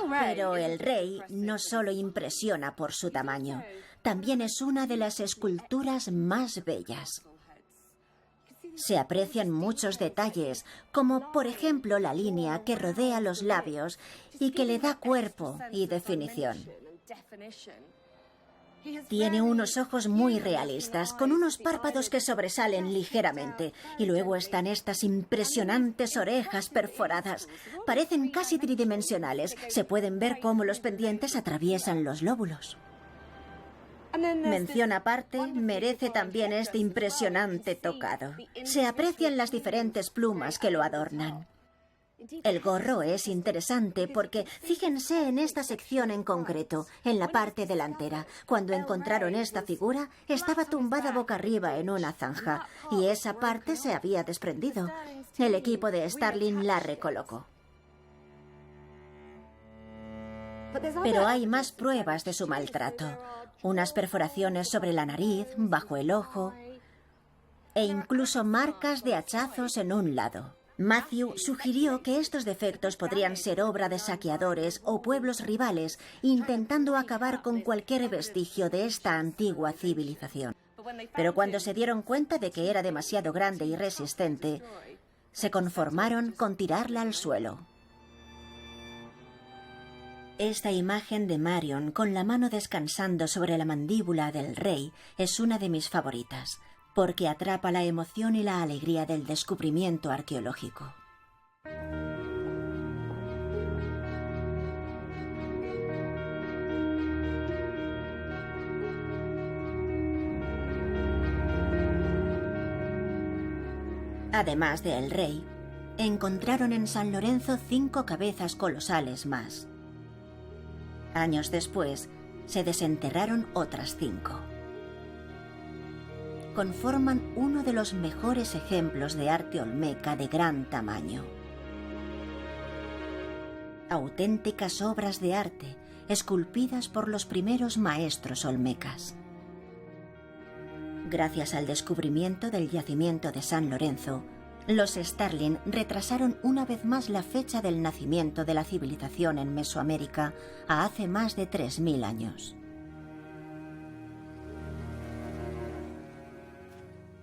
Pero el rey no solo impresiona por su tamaño, también es una de las esculturas más bellas. Se aprecian muchos detalles, como por ejemplo la línea que rodea los labios y que le da cuerpo y definición. Tiene unos ojos muy realistas, con unos párpados que sobresalen ligeramente. Y luego están estas impresionantes orejas perforadas. Parecen casi tridimensionales. Se pueden ver cómo los pendientes atraviesan los lóbulos. Mención aparte merece también este impresionante tocado. Se aprecian las diferentes plumas que lo adornan. El gorro es interesante porque fíjense en esta sección en concreto, en la parte delantera. Cuando encontraron esta figura, estaba tumbada boca arriba en una zanja y esa parte se había desprendido. El equipo de Starling la recolocó. Pero hay más pruebas de su maltrato. Unas perforaciones sobre la nariz, bajo el ojo e incluso marcas de hachazos en un lado. Matthew sugirió que estos defectos podrían ser obra de saqueadores o pueblos rivales intentando acabar con cualquier vestigio de esta antigua civilización. Pero cuando se dieron cuenta de que era demasiado grande y resistente, se conformaron con tirarla al suelo. Esta imagen de Marion con la mano descansando sobre la mandíbula del rey es una de mis favoritas, porque atrapa la emoción y la alegría del descubrimiento arqueológico. Además del rey, encontraron en San Lorenzo 5 cabezas colosales más. Años después, se desenterraron otras 5. Conforman uno de los mejores ejemplos de arte olmeca de gran tamaño. Auténticas obras de arte, esculpidas por los primeros maestros olmecas. Gracias al descubrimiento del yacimiento de San Lorenzo, los Starling retrasaron una vez más la fecha del nacimiento de la civilización en Mesoamérica a hace más de 3000 años.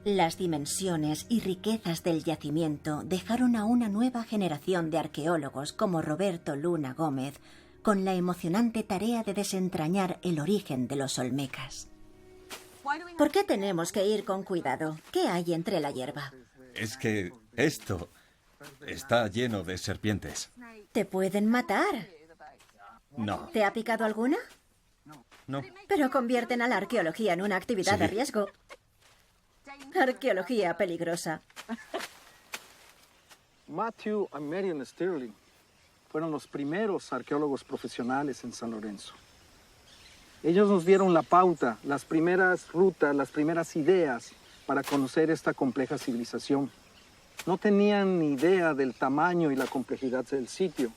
Las dimensiones y riquezas del yacimiento dejaron a una nueva generación de arqueólogos como Roberto Luna Gómez con la emocionante tarea de desentrañar el origen de los olmecas. ¿Por qué tenemos que ir con cuidado? ¿Qué hay entre la hierba? Es que esto está lleno de serpientes. ¿Te pueden matar? No. ¿Te ha picado alguna? No. Pero convierten a la arqueología en una actividad de riesgo. Arqueología peligrosa. Matthew y Marion Stirling fueron los primeros arqueólogos profesionales en San Lorenzo. Ellos nos dieron la pauta, las primeras rutas, las primeras ideas para conocer esta compleja civilización. No tenían ni idea del tamaño y la complejidad del sitio.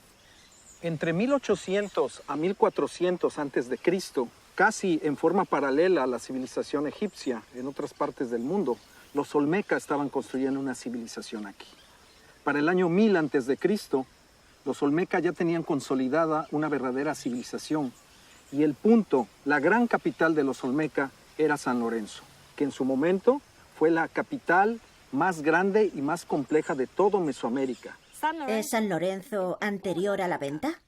Entre 1800 a 1400 a.C., casi en forma paralela a la civilización egipcia en otras partes del mundo, los olmecas estaban construyendo una civilización aquí. Para el año 1000 a.C., los olmecas ya tenían consolidada una verdadera civilización. Y el punto, la gran capital de los olmecas era San Lorenzo, que en su momento fue la capital más grande y más compleja de todo Mesoamérica. ¿Es San Lorenzo anterior a la venta?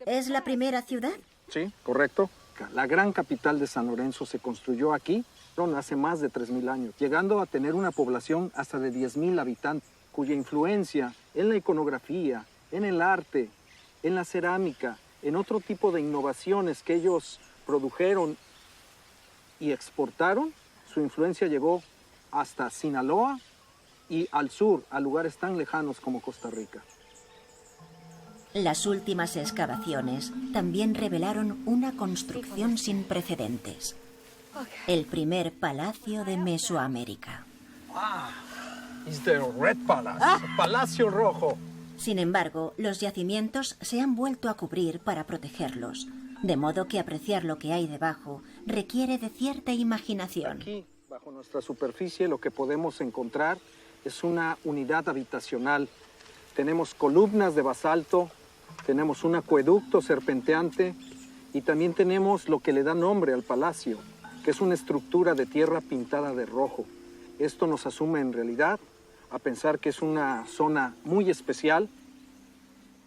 ¿Es la primera ciudad? Sí, correcto. La gran capital de San Lorenzo se construyó aquí hace más de 3000 años, llegando a tener una población hasta de 10,000 habitantes, cuya influencia en la iconografía, en el arte, en la cerámica, en otro tipo de innovaciones que ellos produjeron y exportaron, su influencia llegó hasta Sinaloa y al sur, a lugares tan lejanos como Costa Rica. Las últimas excavaciones también revelaron una construcción sin precedentes. El primer palacio de Mesoamérica. Es el Red Palace, Palacio Rojo. Sin embargo, los yacimientos se han vuelto a cubrir para protegerlos, de modo que apreciar lo que hay debajo requiere de cierta imaginación. Aquí, bajo nuestra superficie, lo que podemos encontrar es una unidad habitacional. Tenemos columnas de basalto, tenemos un acueducto serpenteante y también tenemos lo que le da nombre al palacio, que es una estructura de tierra pintada de rojo. Esto nos asume en realidad a pensar que es una zona muy especial.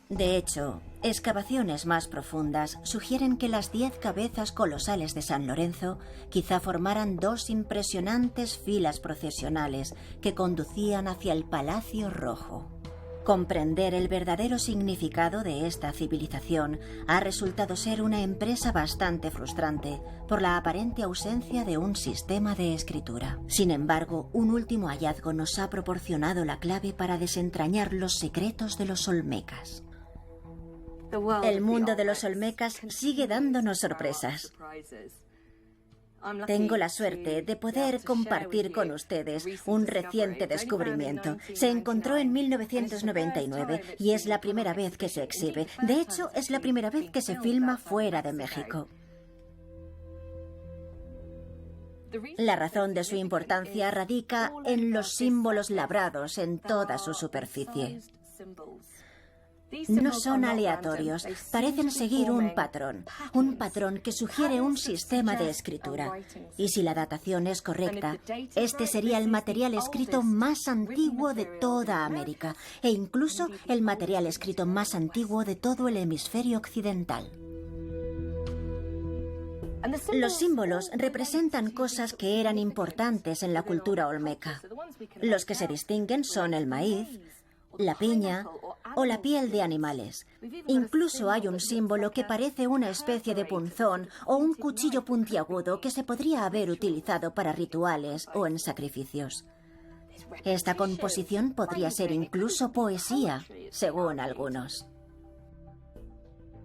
De hecho, excavaciones más profundas sugieren que las 10 cabezas colosales de San Lorenzo quizá formaran 2 impresionantes filas procesionales que conducían hacia el Palacio Rojo. Comprender el verdadero significado de esta civilización ha resultado ser una empresa bastante frustrante por la aparente ausencia de un sistema de escritura. Sin embargo, un último hallazgo nos ha proporcionado la clave para desentrañar los secretos de los olmecas. El mundo de los olmecas sigue dándonos sorpresas. Tengo la suerte de poder compartir con ustedes un reciente descubrimiento. Se encontró en 1999 y es la primera vez que se exhibe. De hecho, es la primera vez que se filma fuera de México. La razón de su importancia radica en los símbolos labrados en toda su superficie. No son aleatorios, parecen seguir un patrón que sugiere un sistema de escritura. Y si la datación es correcta, este sería el material escrito más antiguo de toda América, e incluso el material escrito más antiguo de todo el hemisferio occidental. Los símbolos representan cosas que eran importantes en la cultura olmeca. Los que se distinguen son el maíz, la piña o la piel de animales. Incluso hay un símbolo que parece una especie de punzón o un cuchillo puntiagudo que se podría haber utilizado para rituales o en sacrificios. Esta composición podría ser incluso poesía, según algunos.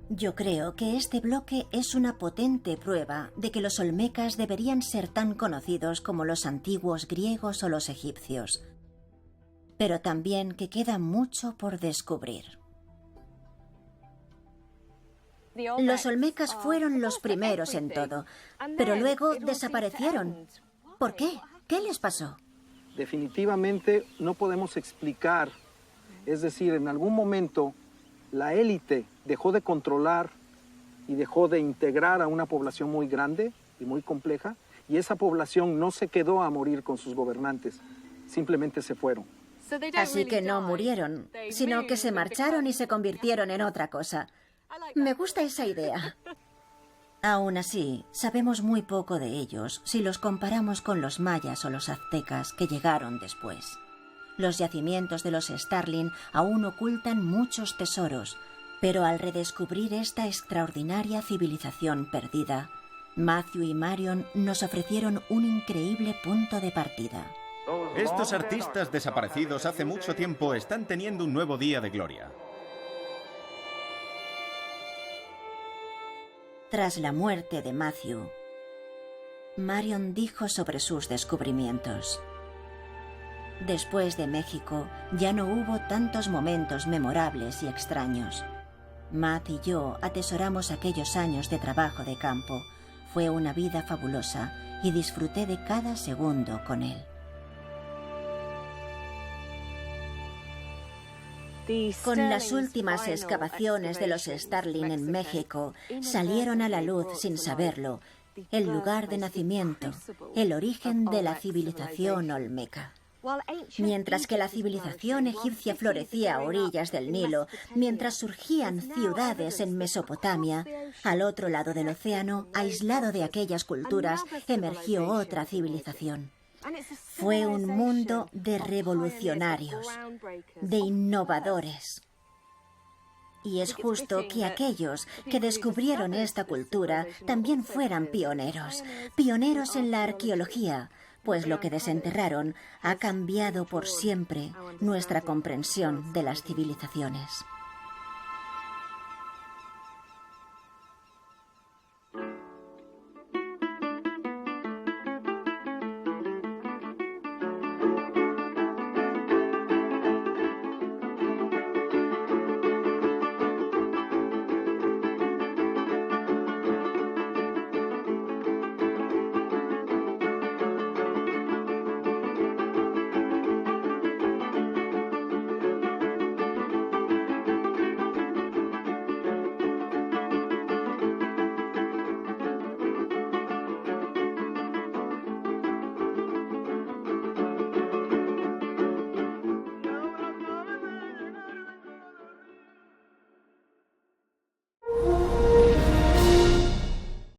Yo creo que este bloque es una potente prueba de que los olmecas deberían ser tan conocidos como los antiguos griegos o los egipcios, pero también que queda mucho por descubrir. Los olmecas fueron los primeros en todo, pero luego desaparecieron. ¿Por qué? ¿Qué les pasó? Definitivamente no podemos explicar, es decir, en algún momento la élite dejó de controlar y dejó de integrar a una población muy grande y muy compleja, y esa población no se quedó a morir con sus gobernantes, simplemente se fueron. Así que no murieron, sino que se marcharon y se convirtieron en otra cosa. Me gusta esa idea. Aún así, sabemos muy poco de ellos si los comparamos con los mayas o los aztecas que llegaron después. Los yacimientos de los Starling aún ocultan muchos tesoros, pero al redescubrir esta extraordinaria civilización perdida, Matthew y Marion nos ofrecieron un increíble punto de partida. Estos artistas desaparecidos hace mucho tiempo están teniendo un nuevo día de gloria. Tras la muerte de Matthew, Marion dijo sobre sus descubrimientos: después de México ya no hubo tantos momentos memorables y extraños. Matt y yo atesoramos aquellos años de trabajo de campo. Fue una vida fabulosa y disfruté de cada segundo con él. Con las últimas excavaciones de los Starling en México, salieron a la luz, sin saberlo, el lugar de nacimiento, el origen de la civilización olmeca. Mientras que la civilización egipcia florecía a orillas del Nilo, mientras surgían ciudades en Mesopotamia, al otro lado del océano, aislado de aquellas culturas, emergió otra civilización. Fue un mundo de revolucionarios, de innovadores. Y es justo que aquellos que descubrieron esta cultura también fueran pioneros, pioneros en la arqueología, pues lo que desenterraron ha cambiado por siempre nuestra comprensión de las civilizaciones.